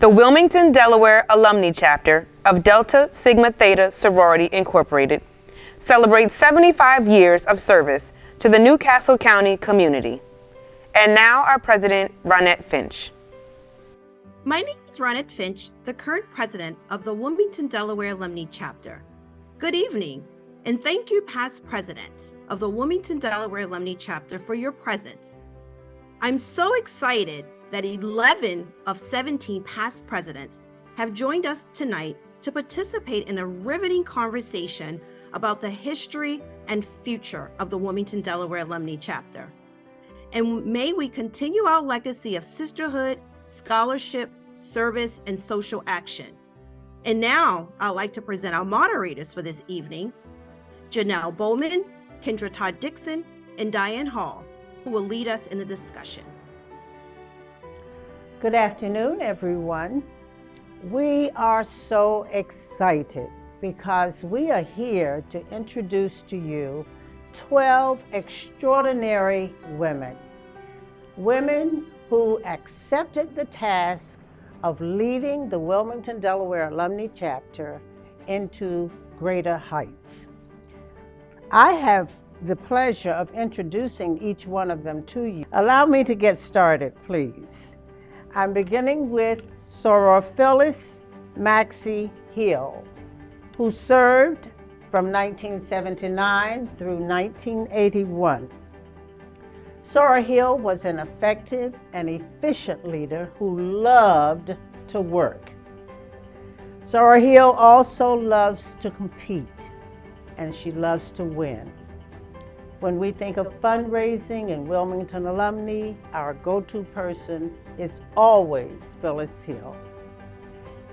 The Wilmington, Delaware Alumni Chapter of Delta Sigma Theta Sorority Incorporated celebrates 75 years of service to the New Castle County community. And now our president, Ronette Finch. My name is Ronette Finch, the current president of the Wilmington, Delaware Alumni Chapter. Good evening, and thank you past presidents of the Wilmington, Delaware Alumni Chapter for your presence. I'm so excited that 11 of 17 past presidents have joined us tonight to participate in a riveting conversation about the history and future of the Wilmington, Delaware Alumni Chapter. And may we continue our legacy of sisterhood, scholarship, service, and social action. And now I'd like to present our moderators for this evening, Janelle Bowman, Kendra Todd Dixon, and Diane Hall, who will lead us in the discussion. Good afternoon, everyone. We are so excited because we are here to introduce to you 12 extraordinary women. Women who accepted the task of leading the Wilmington, Delaware Alumni Chapter into greater heights. I have the pleasure of introducing each one of them to you. Allow me to get started, please. I'm beginning with Soror Phyllis Maxey Hill, who served from 1979 through 1981. Soror Hill was an effective and efficient leader who loved to work. Soror Hill also loves to compete, and she loves to win. When we think of fundraising and Wilmington alumni, our go-to person is always Phyllis Hill.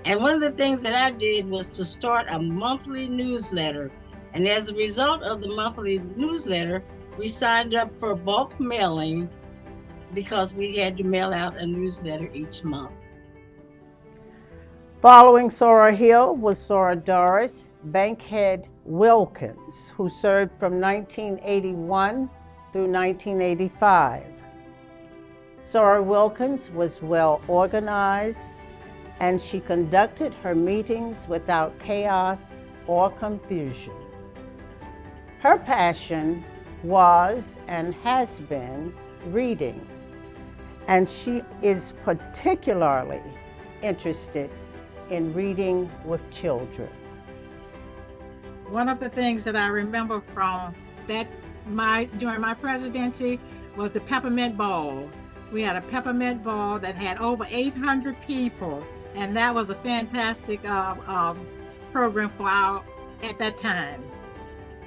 And one of the things that I did was to start a monthly newsletter. And as a result of the monthly newsletter, we signed up for bulk mailing because we had to mail out a newsletter each month. Following Soror Hill was Soror Doris Bankhead Wilkins, who served from 1981 through 1985. Soror Wilkins was well organized, and she conducted her meetings without chaos or confusion. Her passion was and has been reading, and she is particularly interested in reading with children. One of the things that I remember from during my presidency was the Peppermint Ball. We had a Peppermint Ball that had over 800 people, and that was a fantastic program at that time.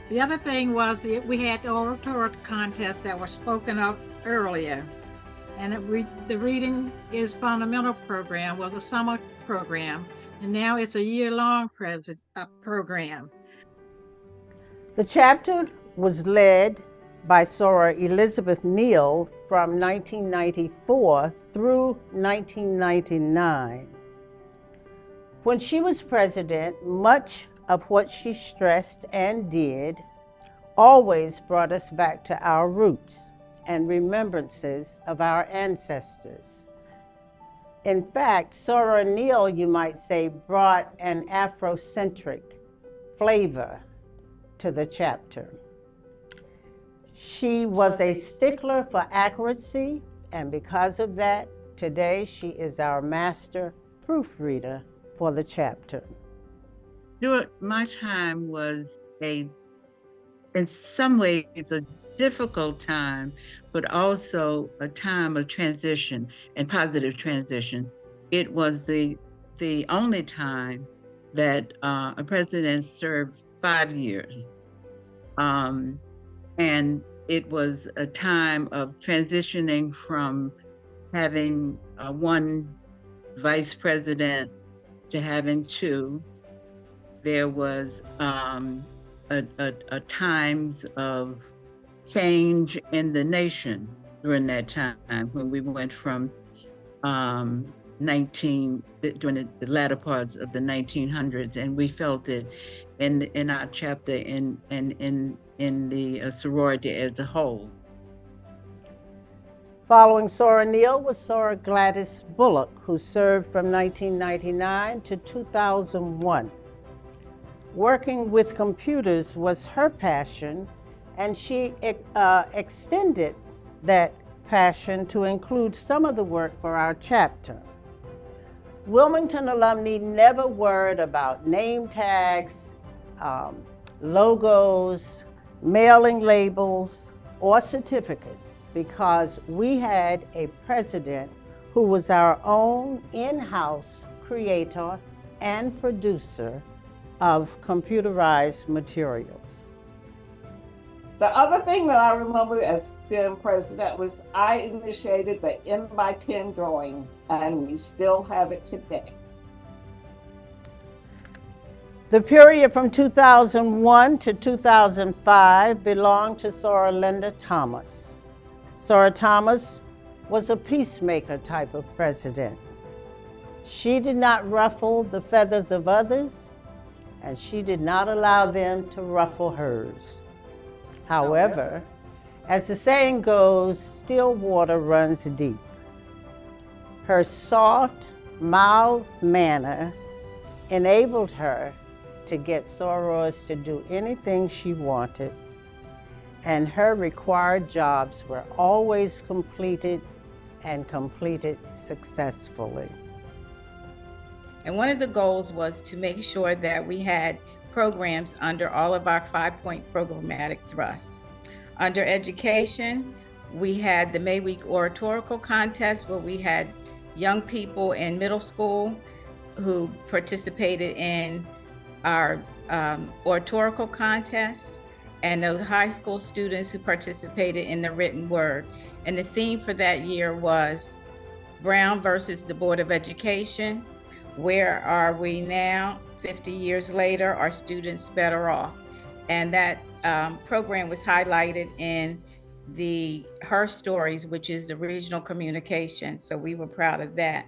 The other thing was we had the oratory contests that were spoken of earlier, and the Reading is Fundamental program was a summer program, and now it's a year-long program. The chapter was led by Soror Elizabeth Neal from 1994 through 1999. When she was president, much of what she stressed and did always brought us back to our roots and remembrances of our ancestors. In fact, Soror Neal, you might say, brought an Afrocentric flavor to the chapter. She was a stickler for accuracy, and because of that, today she is our master proofreader for the chapter. My time was in some ways, a difficult time, but also a time of transition and positive transition. It was the only time that a president served 5 years. And it was a time of transitioning from having one vice president to having two. There was a times of change in the nation during that time when we went from during the latter parts of the 1900s, and we felt it in our chapter in the sorority as a whole. Following Sora Neal was Sora Gladys Bullock, who served from 1999 to 2001. Working with computers was her passion, and she extended that passion to include some of the work for our chapter. Wilmington alumni never worried about name tags, logos, mailing labels, or certificates because we had a president who was our own in-house creator and producer of computerized materials. The other thing that I remember as being president was I initiated the N by 10 drawing, and we still have it today. The period from 2001 to 2005 belonged to Sora Linda Thomas. Sora Thomas was a peacemaker type of president. She did not ruffle the feathers of others, and she did not allow them to ruffle hers. However, as the saying goes, still water runs deep. Her soft, mild manner enabled her to get sorors to do anything she wanted, and her required jobs were always completed and completed successfully. And one of the goals was to make sure that we had programs under all of our 5-point programmatic thrusts. Under education, we had the May Week Oratorical Contest, where we had young people in middle school who participated in our oratorical contest, and those high school students who participated in the written word. And the theme for that year was Brown versus the Board of Education. Where are we now? 50 years later, are students better off? And that program was highlighted in the Her Stories, which is the regional communication. So we were proud of that.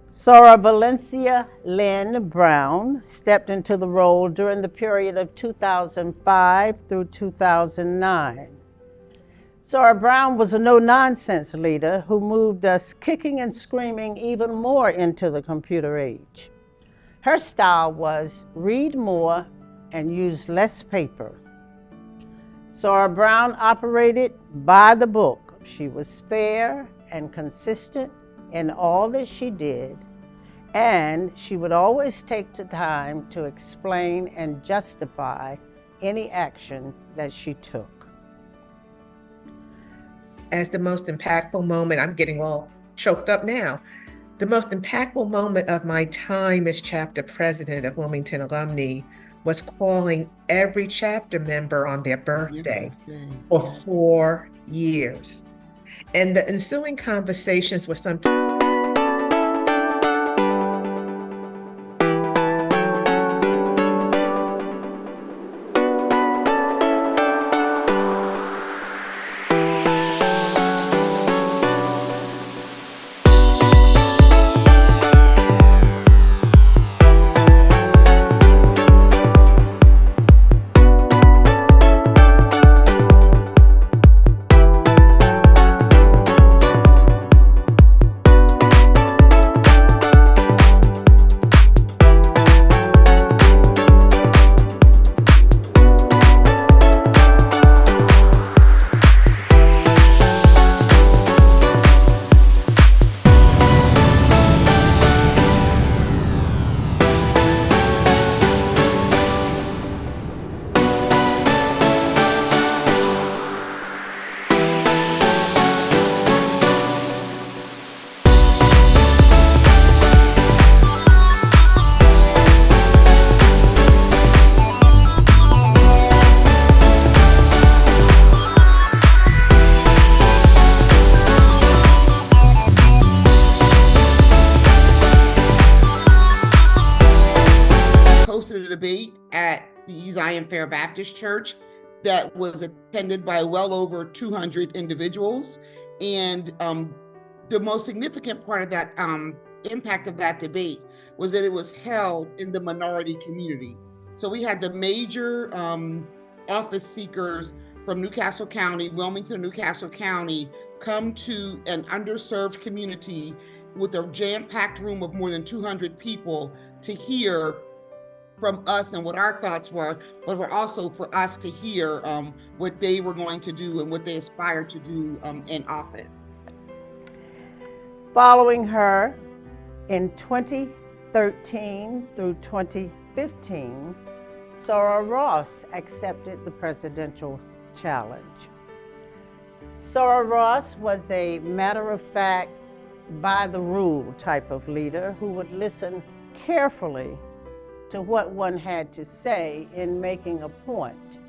Sora Valencia Lynn Brown stepped into the role during the period of 2005 through 2009. Sora Brown was a no-nonsense leader who moved us kicking and screaming even more into the computer age. Her style was read more and use less paper. Sora Brown operated by the book. She was fair and consistent in all that she did, and she would always take the time to explain and justify any action that she took. As the most impactful moment, I'm getting all choked up now. The most impactful moment of my time as chapter president of Wilmington Alumni was calling every chapter member on their birthday for 4 years. And the ensuing conversations were something. Debate at the Zion Fair Baptist Church that was attended by well over 200 individuals. And the most significant part of that impact of that debate was that it was held in the minority community. So we had the major office seekers from Newcastle County, Wilmington, Newcastle County, come to an underserved community with a jam-packed room of more than 200 people to hear from us and what our thoughts were, but were also for us to hear what they were going to do and what they aspired to do in office. Following her in 2013 through 2015, Sora Ross accepted the presidential challenge. Sora Ross was a matter-of-fact, by-the-rule type of leader who would listen carefully to what one had to say in making a point.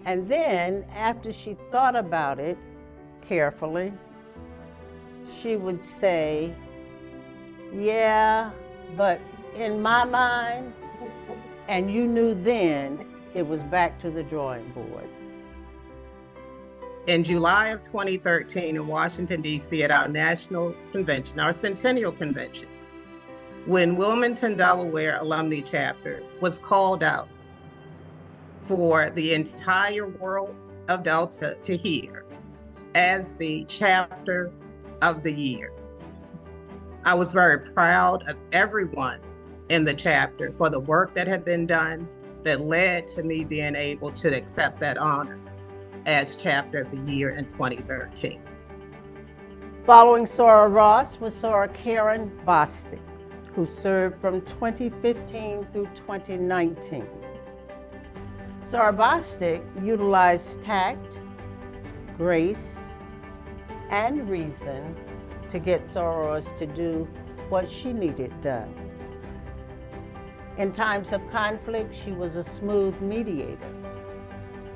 And then, after she thought about it carefully, she would say, "Yeah, but in my mind," and you knew then it was back to the drawing board. In July of 2013 in Washington, D.C. at our national convention, our centennial convention, when Wilmington, Delaware Alumni Chapter was called out for the entire world of Delta to hear as the chapter of the year. I was very proud of everyone in the chapter for the work that had been done that led to me being able to accept that honor as chapter of the year in 2013. Following Sora Ross was Sora Karen Bostic, who served from 2015 through 2019. Sora Bostic utilized tact, grace, and reason to get Soros to do what she needed done. In times of conflict, she was a smooth mediator.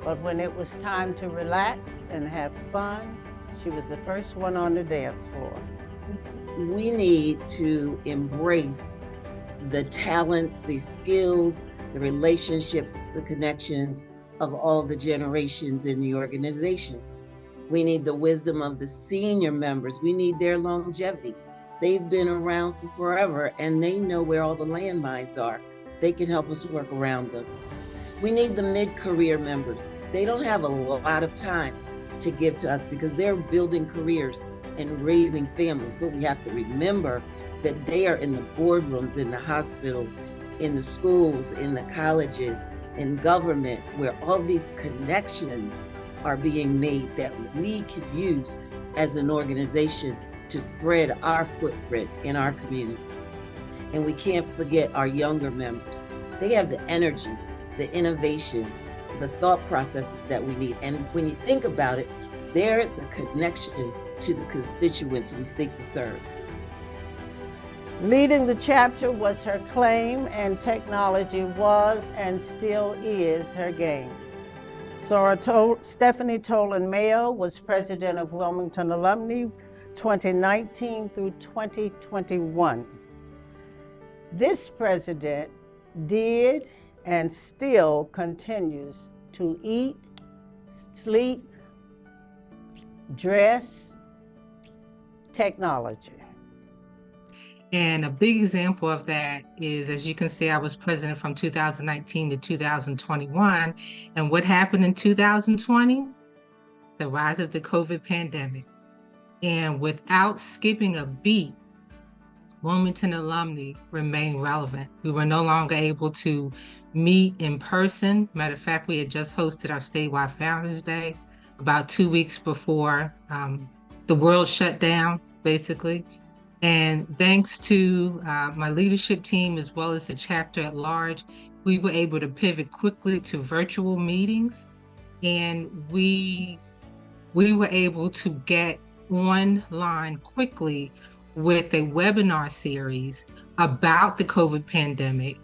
But when it was time to relax and have fun, she was the first one on the dance floor. We need to embrace the talents, the skills, the relationships, the connections of all the generations in the organization. We need the wisdom of the senior members. We need their longevity. They've been around for forever and they know where all the landmines are. They can help us work around them. We need the mid-career members. They don't have a lot of time to give to us because they're building careers and raising families, but we have to remember that they are in the boardrooms, in the hospitals, in the schools, in the colleges, in government, where all these connections are being made that we could use as an organization to spread our footprint in our communities. And we can't forget our younger members. They have the energy, the innovation, the thought processes that we need. And when you think about it, they're the connection to the constituents we seek to serve. Leading the chapter was her claim, and technology was and still is her game. Stephanie Tolan Mayo was president of Wilmington Alumni 2019 through 2021. This president did and still continues to eat, sleep, dress, technology. And a big example of that is, as you can see, I was president from 2019 to 2021. And what happened in 2020? The rise of the COVID pandemic. And without skipping a beat, Wilmington alumni remain relevant. We were no longer able to meet in person. Matter of fact, we had just hosted our statewide Founders Day about 2 weeks before the world shut down, basically. And thanks to my leadership team, as well as the chapter at large, we were able to pivot quickly to virtual meetings. And we were able to get online quickly with a webinar series about the COVID pandemic,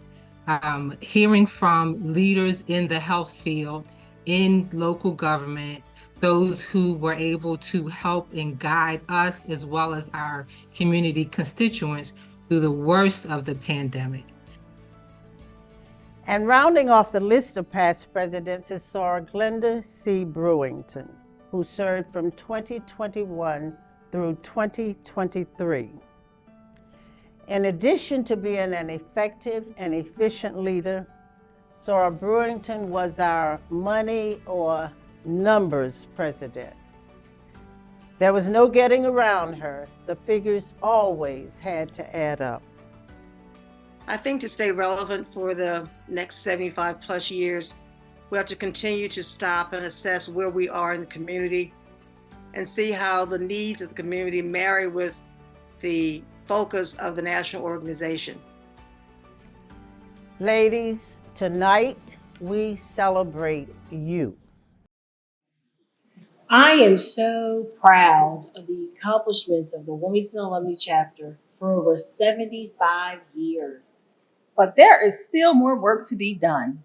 hearing from leaders in the health field, in local government, those who were able to help and guide us as well as our community constituents through the worst of the pandemic. And rounding off the list of past presidents is Sora Glenda C. Brewington, who served from 2021 through 2023. In addition to being an effective and efficient leader, Sora Brewington was our money or numbers president. There was no getting around her. The figures always had to add up. I think to stay relevant for the next 75 plus years, we have to continue to stop and assess where we are in the community and see how the needs of the community marry with the focus of the national organization. Ladies, tonight we celebrate you. I am so proud of the accomplishments of the Wilmington Alumni Chapter for over 75 years. But there is still more work to be done.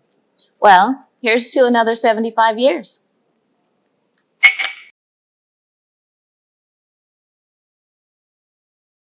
Well, here's to another 75 years.